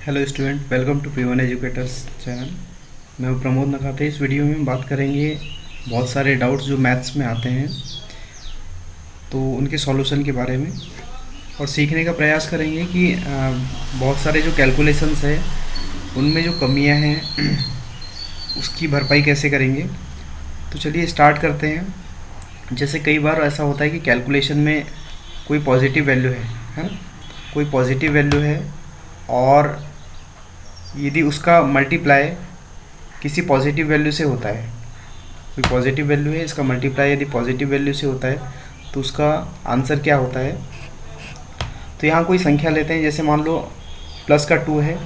Hello student, welcome to P1 educators channel. मैं हूं प्रमोद नखाते। इस वीडियो में हम बात करेंगे बहुत सारे डाउट्स जो मैथ्स में आते हैं, तो उनके सॉल्यूशन के बारे में, और सीखने का प्रयास करेंगे कि बहुत सारे जो कैलकुलेशंस है उनमें जो कमियां हैं उसकी भरपाई कैसे करेंगे। तो चलिए स्टार्ट करते हैं। जैसे कई बार ऐसा होता है कि कैलकुलेशन में कोई पॉजिटिव वैल्यू है ना, कोई पॉजिटिव वैल्यू है, और यदि उसका मल्टीप्लाई किसी पॉजिटिव वैल्यू से होता है, कोई पॉजिटिव वैल्यू है, इसका मल्टीप्लाई यदि पॉजिटिव वैल्यू से होता है तो उसका आंसर क्या होता है। तो यहाँ कोई संख्या लेते हैं, जैसे मान लो प्लस का 2 है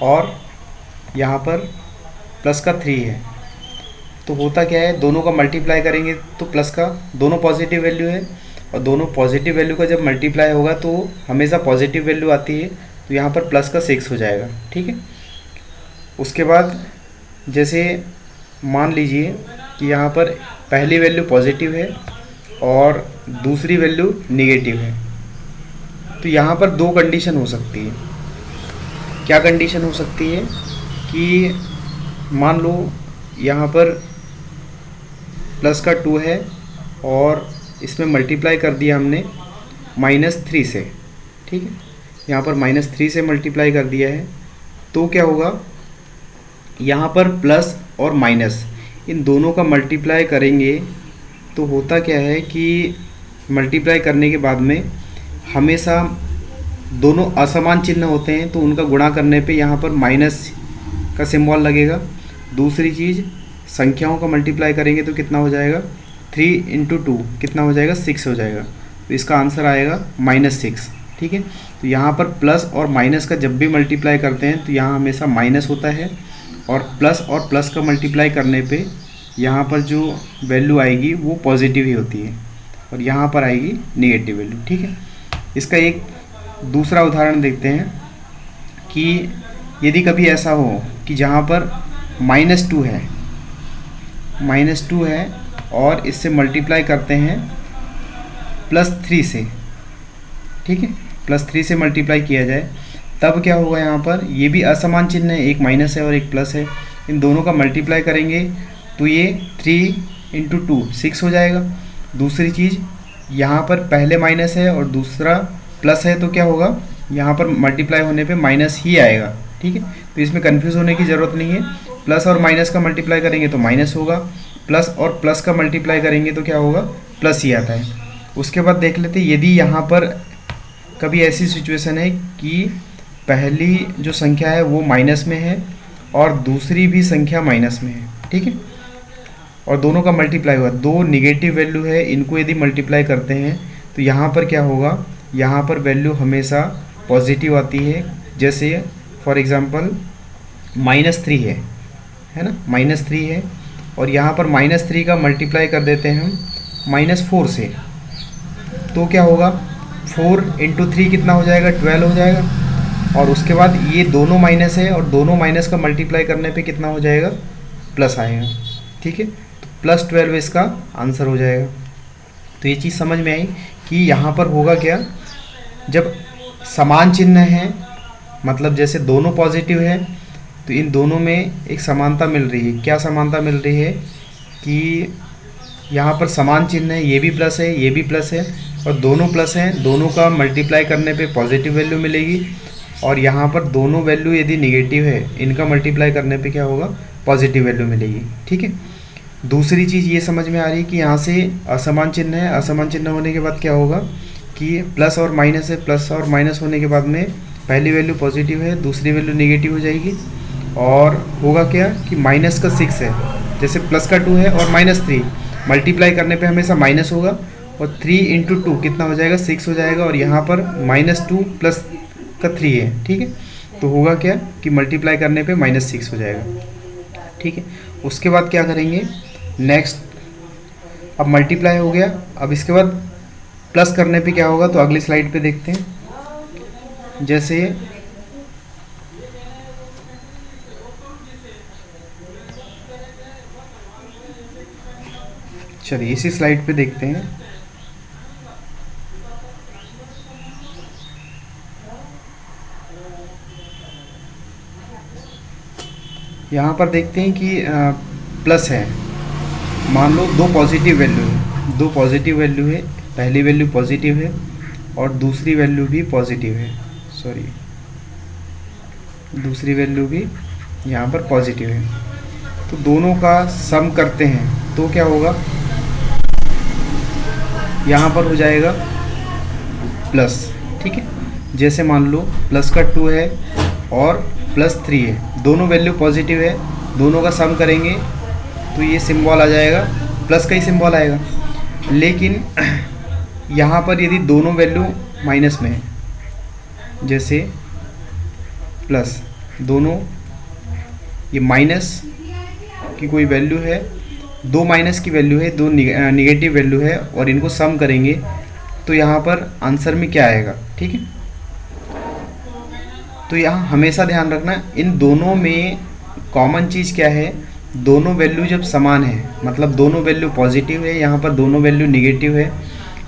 और यहाँ पर प्लस का 3 है। तो होता क्या है, दोनों का मल्टीप्लाई करेंगे तो प्लस का, दोनों पॉजिटिव वैल्यू है और दोनों पॉजिटिव वैल्यू का जब मल्टीप्लाई होगा तो हमेशा पॉजिटिव वैल्यू आती है। तो यहाँ पर प्लस का 6 हो जाएगा, ठीक है। उसके बाद जैसे मान लीजिए कि यहाँ पर पहली वैल्यू पॉजिटिव है और दूसरी वैल्यू नेगेटिव है। तो यहाँ पर दो कंडीशन हो सकती है। क्या कंडीशन हो सकती है कि मान लो यहाँ पर प्लस का 2 है और इसमें मल्टीप्लाई कर दिया हमने -3 से, ठीक है। यहाँ पर -3 से मल्टीप्लाई कर दिया है, तो क्या होगा, यहाँ पर प्लस और माइनस इन दोनों का मल्टीप्लाई करेंगे तो होता क्या है कि मल्टीप्लाई करने के बाद में हमेशा दोनों असमान चिन्ह होते हैं, तो उनका गुणा करने पे यहाँ पर माइनस का सिंबल लगेगा। दूसरी चीज़, संख्याओं का मल्टीप्लाई करेंगे तो कितना हो जाएगा, 3 × 2 कितना हो जाएगा, 6 हो जाएगा। तो इसका आंसर आएगा -6, ठीक है। तो यहाँ पर प्लस और माइनस का जब भी मल्टीप्लाई करते हैं तो यहाँ हमेशा माइनस होता है, और प्लस का मल्टीप्लाई करने पे यहाँ पर जो वैल्यू आएगी वो पॉजिटिव ही होती है और यहाँ पर आएगी नेगेटिव वैल्यू, ठीक है। इसका एक दूसरा उदाहरण देखते हैं कि यदि कभी ऐसा हो कि जहाँ पर -2 है, -2 है और इससे मल्टीप्लाई करते हैं +3 से, ठीक है, +3 से मल्टीप्लाई किया जाए, तब क्या होगा, यहाँ पर ये भी असमान चिन्ह है, एक माइनस है और एक प्लस है। इन दोनों का मल्टीप्लाई करेंगे तो ये 3 × 2 6 हो जाएगा। दूसरी चीज़, यहाँ पर पहले माइनस है और दूसरा प्लस है, तो क्या होगा, यहाँ पर मल्टीप्लाई होने पे माइनस ही आएगा, ठीक है। तो इसमें कन्फ्यूज़ होने की ज़रूरत नहीं है। प्लस और माइनस का मल्टीप्लाई करेंगे तो माइनस होगा, प्लस और प्लस का मल्टीप्लाई करेंगे तो क्या होगा, प्लस ही आता है। उसके बाद देख लेते, यदि यहाँ पर कभी ऐसी सिचुएशन है कि पहली जो संख्या है वो माइनस में है और दूसरी भी संख्या माइनस में है, ठीक है, और दोनों का मल्टीप्लाई हुआ, दो निगेटिव वैल्यू है, इनको यदि मल्टीप्लाई करते हैं तो यहाँ पर क्या होगा, यहाँ पर वैल्यू हमेशा पॉजिटिव आती है। जैसे फॉर एग्जांपल -3 है ना, -3 है और यहाँ पर -3 का मल्टीप्लाई कर देते हैं हम -4 से, तो क्या होगा, 4 × 3 कितना हो जाएगा, 12 हो जाएगा। और उसके बाद ये दोनों माइनस है और दोनों माइनस का मल्टीप्लाई करने पे कितना हो जाएगा, प्लस आएगा, ठीक है। तो +12 इसका आंसर हो जाएगा। तो ये चीज़ समझ में आई कि यहाँ पर होगा क्या, जब समान चिन्ह है, मतलब जैसे दोनों पॉजिटिव है, तो इन दोनों में एक समानता मिल रही है। क्या समानता मिल रही है कि यहाँ पर समान चिन्ह है, ये भी प्लस है, ये भी प्लस है, और दोनों प्लस हैं, दोनों का मल्टीप्लाई करने पे पॉजिटिव वैल्यू मिलेगी। और यहाँ पर दोनों वैल्यू यदि निगेटिव है, इनका मल्टीप्लाई करने पे क्या होगा, पॉजिटिव वैल्यू मिलेगी, ठीक है। दूसरी चीज़ ये समझ में आ रही है कि यहाँ से असमान चिन्ह है, असमान चिन्ह होने के बाद क्या होगा कि प्लस और माइनस है, प्लस और माइनस होने के बाद में पहली वैल्यू पॉजिटिव है, दूसरी वैल्यू निगेटिव हो जाएगी। और होगा क्या कि -6 है, जैसे प्लस का 2 है और -3 मल्टीप्लाई करने पे हमेशा माइनस होगा, और 3 × 2 कितना हो जाएगा, 6 हो जाएगा, और यहाँ पर -2 प्लस का 3 है, ठीक है। तो होगा क्या कि मल्टीप्लाई करने पे -6 हो जाएगा, ठीक है। उसके बाद क्या करेंगे, नेक्स्ट, अब मल्टीप्लाई हो गया, अब इसके बाद प्लस करने पे क्या होगा, तो अगली स्लाइड पे देखते हैं। जैसे चलिए इसी स्लाइड पे देखते हैं। यहाँ पर देखते हैं कि प्लस है, मान लो दो पॉजिटिव वैल्यू है, दो पॉजिटिव वैल्यू है, पहली वैल्यू पॉजिटिव है और दूसरी वैल्यू भी पॉजिटिव है, सॉरी दूसरी वैल्यू भी यहाँ पर पॉजिटिव है। तो दोनों का सम करते हैं तो क्या होगा, यहाँ पर हो जाएगा प्लस, ठीक है। जैसे मान लो प्लस का 2 है और प्लस 3 है, दोनों वैल्यू पॉजिटिव है, दोनों का सम करेंगे तो ये सिंबल आ जाएगा, प्लस का ही सिंबल आएगा। लेकिन यहाँ पर यदि दोनों वैल्यू माइनस में है, जैसे प्लस दोनों ये माइनस की कोई वैल्यू है, दो माइनस की वैल्यू है, दो निगेटिव वैल्यू है और इनको सम करेंगे तो यहाँ पर आंसर में क्या आएगा, ठीक है। तो यहाँ हमेशा ध्यान रखना इन दोनों में कॉमन चीज़ क्या है, दोनों वैल्यू जब समान है, मतलब दोनों वैल्यू पॉजिटिव है, यहाँ पर दोनों वैल्यू निगेटिव है,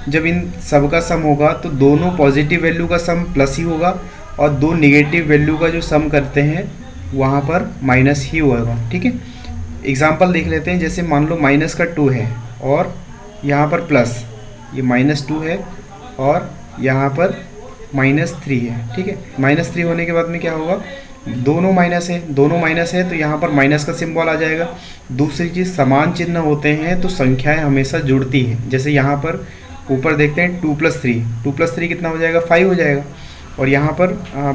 जब इन सब का सम होगा तो दोनों पॉजिटिव वैल्यू का सम प्लस ही होगा और दो निगेटिव वैल्यू का जो सम करते हैं वहाँ पर माइनस ही होगा, ठीक है। एग्जाम्पल देख लेते हैं, जैसे मान लो माइनस का 2 है और यहाँ पर प्लस, ये -2 है और यहाँ पर -3 है, ठीक है। -3 होने के बाद में क्या होगा, दोनों माइनस है, दोनों माइनस है तो यहाँ पर माइनस का सिंबल आ जाएगा। दूसरी चीज़, समान चिन्ह होते हैं तो संख्याएं हमेशा जुड़ती हैं। जैसे यहाँ पर ऊपर देखते हैं 2 + 3, 2 + 3 कितना हो जाएगा, 5 हो जाएगा। और यहाँ पर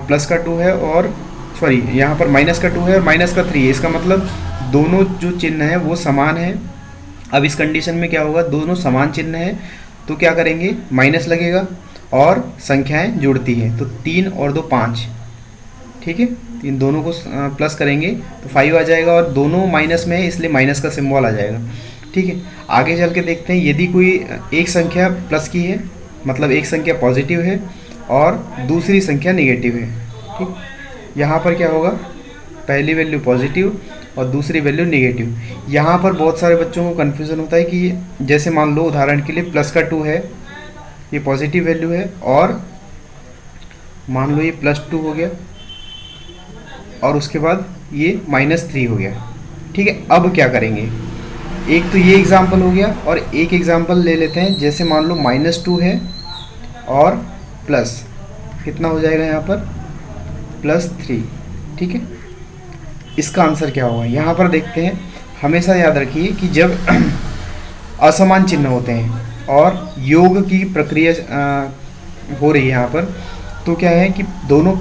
प्लस का 2 है और सॉरी यहाँ पर माइनस का 2 है और माइनस का 3 है, इसका मतलब दोनों जो चिन्ह है वो समान है। अब इस कंडीशन में क्या होगा, दोनों समान चिन्ह है तो क्या करेंगे, माइनस लगेगा और संख्याएं जुड़ती हैं तो 3 और 2 5, ठीक है। इन दोनों को प्लस करेंगे तो 5 आ जाएगा और दोनों माइनस में है इसलिए माइनस का सिंबल आ जाएगा, ठीक है। आगे चल के देखते हैं, यदि कोई एक संख्या प्लस की है, मतलब एक संख्या पॉजिटिव है और दूसरी संख्या नेगेटिव है, ठीक। यहाँ पर क्या होगा, पहली वैल्यू पॉजिटिव और दूसरी वैल्यू नेगेटिव। यहाँ पर बहुत सारे बच्चों को कन्फ्यूज़न होता है कि जैसे मान लो उदाहरण के लिए प्लस का 2 है, ये पॉजिटिव वैल्यू है और मान लो ये +2 हो गया और उसके बाद ये -3 हो गया, ठीक है। अब क्या करेंगे, एक तो ये एग्जाम्पल हो गया और एक एग्जाम्पल ले लेते हैं, जैसे मान लो -2 है और प्लस कितना हो जाएगा यहाँ पर +3, ठीक है। इसका आंसर क्या होगा, यहाँ पर देखते हैं। हमेशा याद रखिए कि जब असमान चिन्ह होते हैं और योग की प्रक्रिया हो रही है यहाँ पर, तो क्या है कि दोनों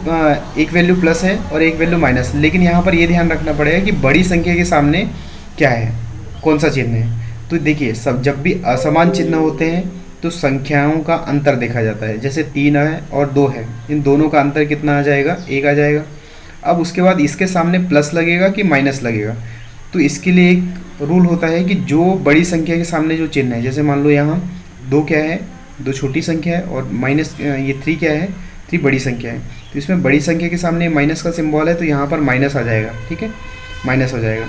एक वैल्यू प्लस है और एक वैल्यू माइनस, लेकिन यहाँ पर ये ध्यान रखना पड़ेगा कि बड़ी संख्या के सामने क्या है, कौन सा चिन्ह है। तो देखिए सब जब भी असमान चिन्ह होते हैं तो संख्याओं का अंतर देखा जाता है। जैसे 3 है और 2 है, इन दोनों का अंतर कितना आ जाएगा, 1 आ जाएगा। अब उसके बाद इसके सामने प्लस लगेगा कि माइनस लगेगा, तो इसके लिए एक रूल होता है कि जो बड़ी संख्या के सामने जो चिन्ह है, जैसे मान लो यहाँ 2 क्या है, 2 छोटी संख्या है और माइनस ये 3 क्या है, 3 बड़ी संख्या है, तो इसमें बड़ी संख्या के सामने माइनस का सिंबल है तो यहाँ पर माइनस आ जाएगा, ठीक है, माइनस हो जाएगा।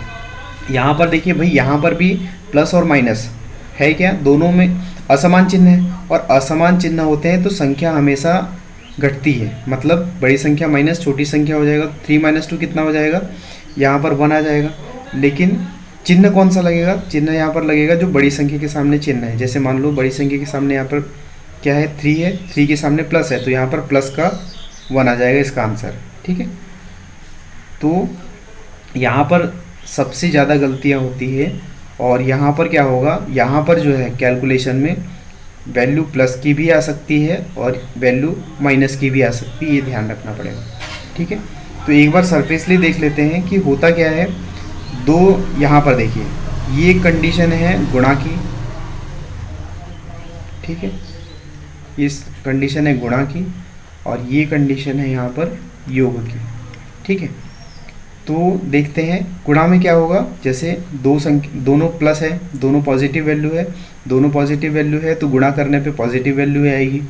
यहाँ पर देखिए भाई, यहाँ पर भी प्लस और माइनस है क्या, दोनों में असमान चिन्ह है और असमान चिन्ह होते हैं तो संख्या हमेशा घटती है, मतलब बड़ी संख्या माइनस छोटी संख्या हो जाएगा। 3 - 2 कितना हो जाएगा, यहाँ पर 1 आ जाएगा। लेकिन चिन्ह कौन सा लगेगा, चिन्ह यहाँ पर लगेगा जो बड़ी संख्या के सामने चिन्ह है। जैसे मान लो बड़ी संख्या के सामने यहाँ पर क्या है, 3 है, 3 के सामने प्लस है तो यहाँ पर प्लस का 1 आ जाएगा इसका आंसर, ठीक है। तो यहाँ पर सबसे ज़्यादा गलतियाँ होती है और यहाँ पर क्या होगा, यहाँ पर जो है कैलकुलेशन में वैल्यू प्लस की भी आ सकती है और वैल्यू माइनस की भी आ सकती है, ये ध्यान रखना पड़ेगा, ठीक है। तो एक बार सरफेसली देख लेते हैं कि होता क्या है। दो यहाँ पर देखिए, ये कंडीशन है गुणा की, ठीक है, इस कंडीशन है गुणा की और ये कंडीशन है यहाँ पर योग की, ठीक है। तो देखते हैं गुणा में क्या होगा, जैसे दोनों प्लस है, दोनों पॉजिटिव वैल्यू है, दोनों पॉजिटिव वैल्यू है तो गुणा करने पे पॉजिटिव वैल्यू आएगी,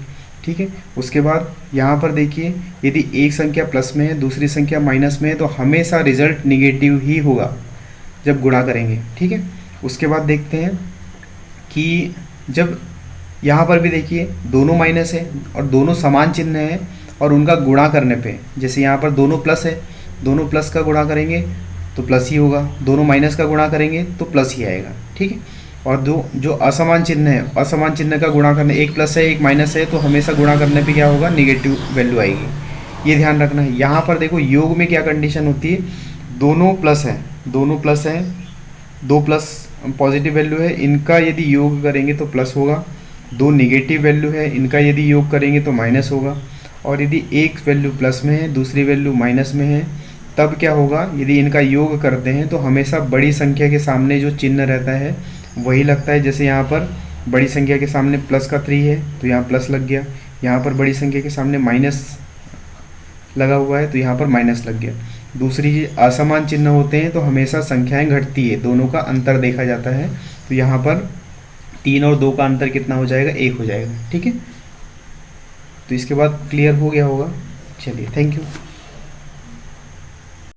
ठीक है। उसके बाद यहाँ पर देखिए, यदि एक संख्या प्लस में है दूसरी संख्या माइनस में है तो हमेशा रिजल्ट निगेटिव ही होगा जब गुणा करेंगे, ठीक है। उसके बाद देखते हैं कि जब यहाँ पर भी देखिए दोनों माइनस है और दोनों समान चिन्ह है और उनका गुणा करने पे, जैसे यहाँ पर दोनों प्लस है, दोनों प्लस का गुणा करेंगे तो प्लस ही होगा, दोनों माइनस का गुणा करेंगे तो प्लस ही आएगा, ठीक है। और जो असमान चिन्ह है, असमान चिन्ह का गुणा करने, एक प्लस है एक माइनस है, तो हमेशा गुणा करने पे क्या होगा, निगेटिव वैल्यू आएगी, ये ध्यान रखना है। यहाँ पर देखो योग में क्या कंडीशन होती है, दोनों प्लस हैं, दोनों प्लस हैं, दो प्लस पॉजिटिव वैल्यू है, इनका यदि योग करेंगे तो प्लस होगा, दो निगेटिव वैल्यू है, इनका यदि योग करेंगे तो माइनस होगा, और यदि एक वैल्यू प्लस में है दूसरी वैल्यू माइनस में है, तब क्या होगा, यदि इनका योग करते हैं तो हमेशा बड़ी संख्या के सामने जो चिन्ह रहता है वही लगता है। जैसे यहाँ पर बड़ी संख्या के सामने प्लस का 3 है तो यहाँ प्लस लग गया, यहाँ पर बड़ी संख्या के सामने माइनस लगा हुआ है तो यहाँ पर माइनस लग गया। दूसरी चीज़, असमान चिन्ह होते हैं तो हमेशा संख्याएं घटती है, दोनों का अंतर देखा जाता है, तो यहाँ पर 3 और 2 का अंतर कितना हो जाएगा, 1 हो जाएगा, ठीक है। तो इसके बाद क्लियर हो गया होगा। चलिए, थैंक यू।